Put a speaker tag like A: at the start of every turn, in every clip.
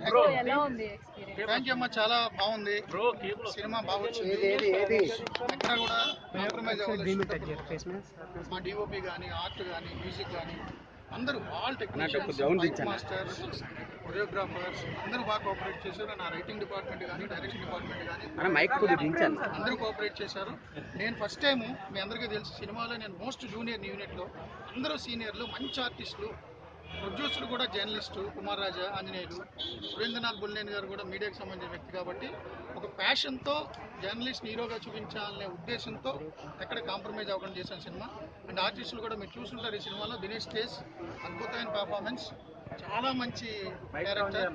A: Thank you అమ్మా, చాలా బాగుంది సినిమా, బాగా వచ్చింది. ఎక్కడ కూడా కాంప్రమైజ్ అవ్వలేదు. మా డిఓపి కానీ, ఆర్ట్ కానీ, మ్యూజిక్ కానీ అందరూ all technicians, mike masters, choreographers అందరూ బాగా కోఆపరేట్ చేశారు. నా రైటింగ్ డిపార్ట్మెంట్ కానీ, డైరెక్షన్ డిపార్ట్మెంట్ కానీ అందరూ కోఆపరేట్ చేశారు. నేను ఫస్ట్ టైం, మీ అందరికీ తెలుసు, సినిమాలో నేను మోస్ట్ జూనియర్ యూనిట్లో, అందరూ సీనియర్లు, మంచి ఆర్టిస్టులు. ప్రొడ్యూసర్ కూడా జర్నలిస్టు కుమార్ రాజా ఆంజనేయులు, సురేంద్రనాథ్ బుల్లేని గారు కూడా మీడియాకి సంబంధించిన వ్యక్తి కాబట్టి ఒక ప్యాషన్తో జర్నలిస్ట్ హీరోగా చూపించాలనే ఉద్దేశంతో ఎక్కడ కాంప్రమైజ్ అవ్వకుండా చేసిన సినిమా. అండ్ ఆర్టిస్టులు కూడా మీరు చూసుంటారు ఈ సినిమాలో. దినేష్ తేజ్ అద్భుతమైన పర్ఫార్మెన్స్, చాలా మంచి director.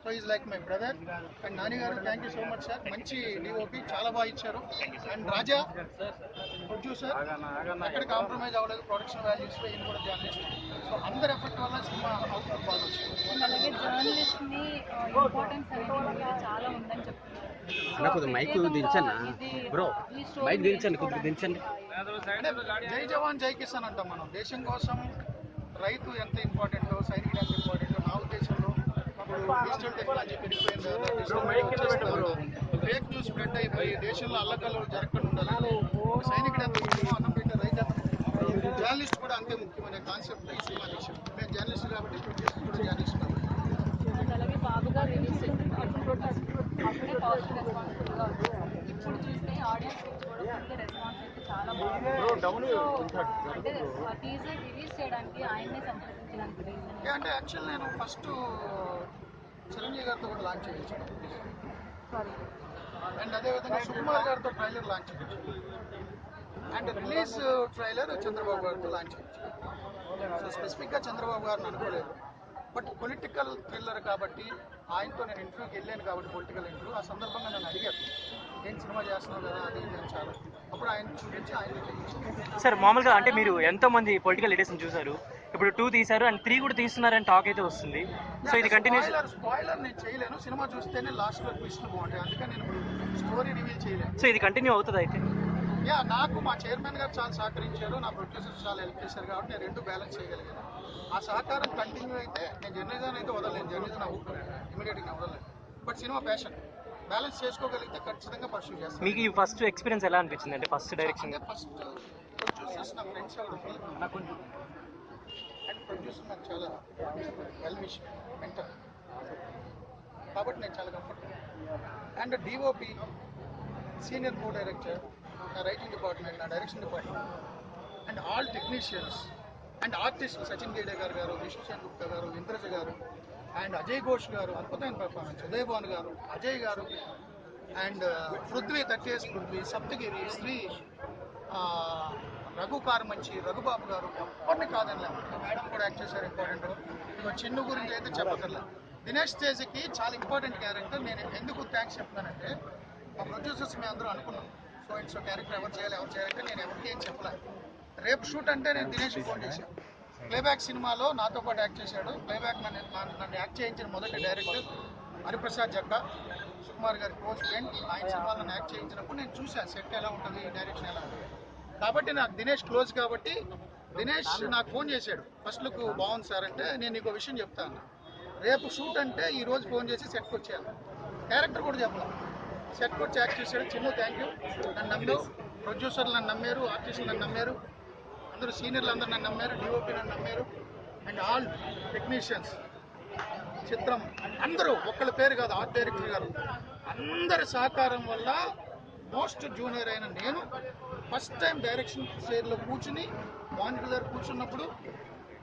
A: So is like my brother. And Nani garu thank you so much sir, మంచి డిఓపి, చాలా బాగా ఇచ్చారు. అండ్ రాజా ప్రొడ్యూసర్ ఎక్కడ కాంప్రమైజ్ అవ్వలేదు, ప్రొడక్షన్ వాల్యూస్ ఈయన కూడా జర్నలిస్ట్. సో అందరి ఎఫెక్ట్ వల్ల సినిమా అవుట్పుట్ బాగా వచ్చింది.
B: అలాగే జర్నలిస్ట్ ని ఇంపార్టెన్స్ అనేది చాలా ఉందని చెప్తున్నారు.
C: మైక్ దించండి బ్రో, మైక్ దించండి, కొద్దిగా దించండి.
A: జై జవాన్ జై కిసాన్ అంటాం మనం. దేశం కోసం రైతు ఎంత ఇంపార్టెంటో, సైనికుడు ఎంత ఇంపార్టెంటో నా ఉద్దేశంలో డిజిటల్ టెక్నాలజీ పెరిగిపోయింది, ఫేక్ న్యూస్ స్ప్రెడ్ అయిపోయి దేశంలో అల్లకల్లోలు జరగకుండా ఉండాలి. సైనికుడు ఎంత ముఖ్యమో అన్నం పెట్టే రైతు ఎంత ముఖ్యమో జర్నలిస్ట్ కూడా అంతే ముఖ్యమనే కాన్సెప్ట్ ఈ సినిమా విషయం. మేము జర్నలిస్ట్ కాబట్టి ప్రొడ్యూసర్ కూడా జర్నలిస్ట్ కాబట్టి.
B: అలాగే బాబుగా రిలీజ్ అప్పుడే పాజిటివ్ రెస్పాన్సిబుల్గా వచ్చింది. ఇప్పుడు చూస్తే ఆడియన్స్ కూడా రెస్పాన్స్ అయితే చాలా బాగుంది. అంటే టీజర్ రిలీజ్ చేయడానికి ఆయన్నే సంప్రదించడానికి రీజన్
A: అంటే యాక్చువల్ నేను ఫస్ట్ చిరంజీవి గారితో కూడా లాంచ్ చేయించాను. అండ్ అదేవిధంగా సుకుమార్ గారితో ట్రైలర్ లాంచ్ చేయించాను. అండ్ రిలీజ్ ట్రైలర్ చంద్రబాబు గారితో లాంచ్ చేయించాను. సో స్పెసిఫిక్గా చంద్రబాబు గారిని అనుకోలేదు, బట్ పొలిటికల్ థ్రిల్లర్ కాబట్టి ఆయనతో నేను ఇంటర్వ్యూకి వెళ్ళాను కాబట్టి, పొలిటికల్ ఇంటర్వ్యూ, ఆ సందర్భంగా నన్ను అడిగారు ఏం సినిమా చేస్తున్నావు కదా అది ఇది చాలా. అప్పుడు ఆయన చూపించి ఆయన చేయించాను.
D: సార్ మామూలుగా అంటే మీరు ఎంతో మంది పొలిటికల్ లీడర్స్ని చూసారు, ఇప్పుడు 2 తీశారు అండ్ 3 కూడా తీస్తున్నారని టాక్ అయితే వస్తుంది. సో ఇది కంటిన్యూషన్.
A: స్పాయిలర్ నేను చేయలేను, సినిమా చూస్తేనే లాస్ట్లో ట్విస్ట్లు బాగుంటాయి, అందుకని నేను స్టోరీ రివీల్ చేయలేను.
D: సో ఇది కంటిన్యూ అవుతుంది అయితే?
A: యా, నాకు మా చైర్మన్ గారు చాలా సహకరించారు, నా ప్రొడ్యూసర్స్ చాలా హెల్ప్ చేశారు కాబట్టి నేను 2 బ్యాలెన్స్ చేయగలిగాను. ఆ సహకారం కంటిన్యూ అయితే నేను జర్నలిజం అయితే వదలలేను, జర్నలిజం నా ఊరు ఇమీడియట్గా వదలలేదు. బట్ సినిమా ప్యాషన్ బ్యాలెన్స్ చేసుకోగలిగితే ఖచ్చితంగా పర్సూ చేస్తాను.
D: మీకు ఈ ఫస్ట్ ఎక్స్పీరియన్స్ ఎలా అనిపించింది? అంటే ఫస్ట్ డైరెక్షన్,
A: ఫస్ట్ ప్రొడ్యూసర్స్ నా ఫ్రెండ్స్ నాకు, అండ్ ప్రొడ్యూసర్ నాకు చాలా వెల్ విష్ మెంటర్ కాబట్టి నేను చాలా comfortable. And DOP, senior co director, నా రైటింగ్ డిపార్ట్మెంట్, నా direction department, and all technicians and artist Sachin Gede garu, Vishnusen Gupta గారు, ఇంద్రజ గారు, అండ్ అజయ్ ఘోష్ గారు అద్భుతమైన పర్ఫార్మెన్స్, ఉదయ్ భాన్ గారు, అజయ్ గారు, అండ్ పృథ్వీ, 30 years పృథ్వీ, సప్తగిరి, శ్రీ, రఘు కారమంచి, రఘుబాబు గారు, ఎవరిని కాదని మేడం కూడా యాక్ట్ చేశారు ఇంపార్టెంట్. ఇంకో చిన్ను గురించి అయితే చెప్పగలను. దినేష్ తేజ్కి చాలా ఇంపార్టెంట్ క్యారెక్టర్. నేను ఎందుకు థ్యాంక్స్ చెప్తానంటే, మా ప్రొడ్యూసర్స్ మేము అందరూ అనుకున్నాం సో ఇట్స్ క్యారెక్టర్ ఎవరు చేయాలంటే నేను ఎవరికి ఏం చెప్పలేదు. రేపు షూట్ అంటే నేను దినేష్కి ఫోన్ చేశాను. ప్లేబ్యాక్ సినిమాలో నాతో పాటు యాక్ట్ చేశాడు. ప్లేబ్యాక్ నన్ను యాక్ట్ చేయించిన మొదటి డైరెక్టర్ హరిప్రసాద్ జగ్గా, సుకుమార్ గారి క్లోజ్ ఫ్రెండ్. ఆయన సినిమాలో నన్ను యాక్ట్ చేయించినప్పుడు నేను చూశాను సెట్ ఎలా ఉంటుంది, డైరెక్షన్ ఎలా ఉంటుంది. కాబట్టి నాకు దినేష్ క్లోజ్ కాబట్టి దినేష్ నాకు ఫోన్ చేశాడు. ఫస్ట్ లుక్ బాగుంది సార్ అంటే, నేను నీకు విషయం చెప్తాను, రేపు షూట్ అంటే ఈరోజు ఫోన్ చేసి సెట్కి వచ్చాను. క్యారెక్టర్ కూడా చెప్పాలి, సెట్కి వచ్చి యాక్ట్ చేశాడు. చిన్న థ్యాంక్ యూ. నన్ను నమ్మావు, ప్రొడ్యూసర్లు నన్ను నమ్మారు, ఆర్టిస్టులు నన్ను నమ్మారు, అందరూ సీనియర్లు అందరూ నన్ను నమ్మారు, డిఓపి నన్ను నమ్మారు, అండ్ ఆల్ టెక్నీషియన్స్, చిత్రం అందరూ, ఒక్కళ్ళ పేరు కాదు, ఆర్ట్ డైరెక్టర్ గారు, అందరి సహకారం వల్ల మోస్ట్ జూనియర్ అయిన నేను ఫస్ట్ టైం డైరెక్షన్ చైర్లో కూర్చుని మానిటర్ దగ్గర కూర్చున్నప్పుడు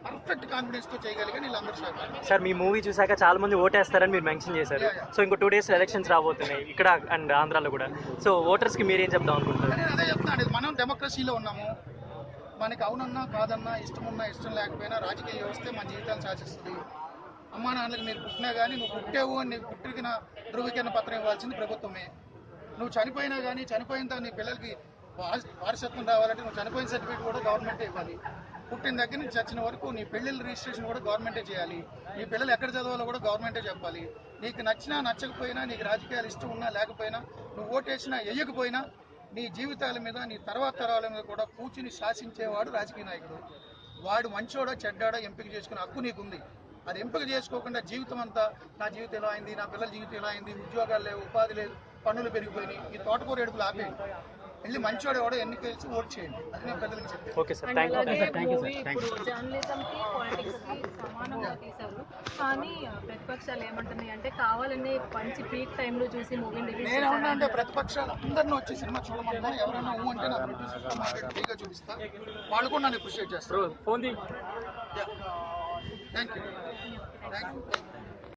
A: పర్ఫెక్ట్ కాన్ఫిడెన్స్తో చేయగలిగాను. వీళ్ళందరూ సహకారం.
D: సార్ మీ మూవీ చూసాక చాలా మంది ఓటేస్తారని మీరు మెన్షన్ చేశారు. సో ఇంకో 2 days ఎలక్షన్స్ రాబోతున్నాయి ఇక్కడ అండ్ ఆంధ్రాలో కూడా. సో ఓటర్స్కి మీరు ఏం చెప్దాం అనుకుంటున్నారు?
A: నేను అదే చెప్తాను, మనం డెమోక్రసీలో ఉన్నాము. మనకి అవునన్నా కాదన్నా, ఇష్టం ఉన్నా ఇష్టం లేకపోయినా రాజకీయ వ్యవస్థే మన జీవితాలు శాసిస్తుంది. అమ్మా నాన్నకి మీరు పుట్టినా కానీ నువ్వు పుట్టావు అని నీకు పుట్టిన ధృవీకరణ పత్రం ఇవ్వాల్సింది ప్రభుత్వమే. నువ్వు చనిపోయినా కానీ చనిపోయిన తర్వాత నీ పిల్లలకి వారసత్వం రావాలంటే నువ్వు చనిపోయిన సర్టిఫికేట్ కూడా గవర్నమెంటే ఇవ్వాలి. పుట్టిన దగ్గర నుంచి చచ్చిన వరకు నీ పెళ్ళిళ్ళ రిజిస్ట్రేషన్ కూడా గవర్నమెంటే చేయాలి. నీ పిల్లలు ఎక్కడ చదవాలో కూడా గవర్నమెంటే చెప్పాలి. నీకు నచ్చినా నచ్చకపోయినా, నీకు రాజకీయాలు ఇష్టం ఉన్నా లేకపోయినా, నువ్వు ఓటేసినా వేయకపోయినా, నీ జీవితాల మీద, నీ తర్వాత తరాల మీద కూడా కూర్చుని శాసించేవాడు రాజకీయ నాయకుడు. వాడు మంచోడో చెడ్డాడో ఎంపిక చేసుకునే హక్కు నీకుంది. అది ఎంపిక చేసుకోకుండా జీవితం అంతా నా జీవితం ఎలా అయింది, నా పిల్లల జీవితం ఎలా అయింది, ఉద్యోగాలు లేవు, ఉపాధి లేదు, పన్నులు పెరిగిపోయినాయి, ఈ తోటకూర ఏడుపులు ఆపేయండి. వెళ్ళి మంచివాడు ఎవడో ఎన్నిక వేసి ఓట్ చేయండి. అది నేను పెద్దలకు చెప్పాను.
D: Okay sir,
B: and
D: thank you.
B: అలాగే మూవీ ఇప్పుడు జర్నలిజంకి పాలిటిక్స్కి సమానంగా తీశారు. కానీ ప్రతిపక్షాలు ఏమంటున్నాయి అంటే కావాలనే మంచి పీక్ టైంలో చూసి మూవీని రిలీజ్
A: నేనేమన్నా అంటే ప్రతిపక్షాలు అందరినీ వచ్చి సినిమా చూడమన్నా, ఎవరైనా ఊ అంటే నా ప్రొడ్యూసర్తో మాట్లాడి ఫ్రీగా చూపిస్తా, వాళ్ళు కూడా నన్ను అప్రిషియేట్ చేస్తారు.
D: Phone
A: thank you.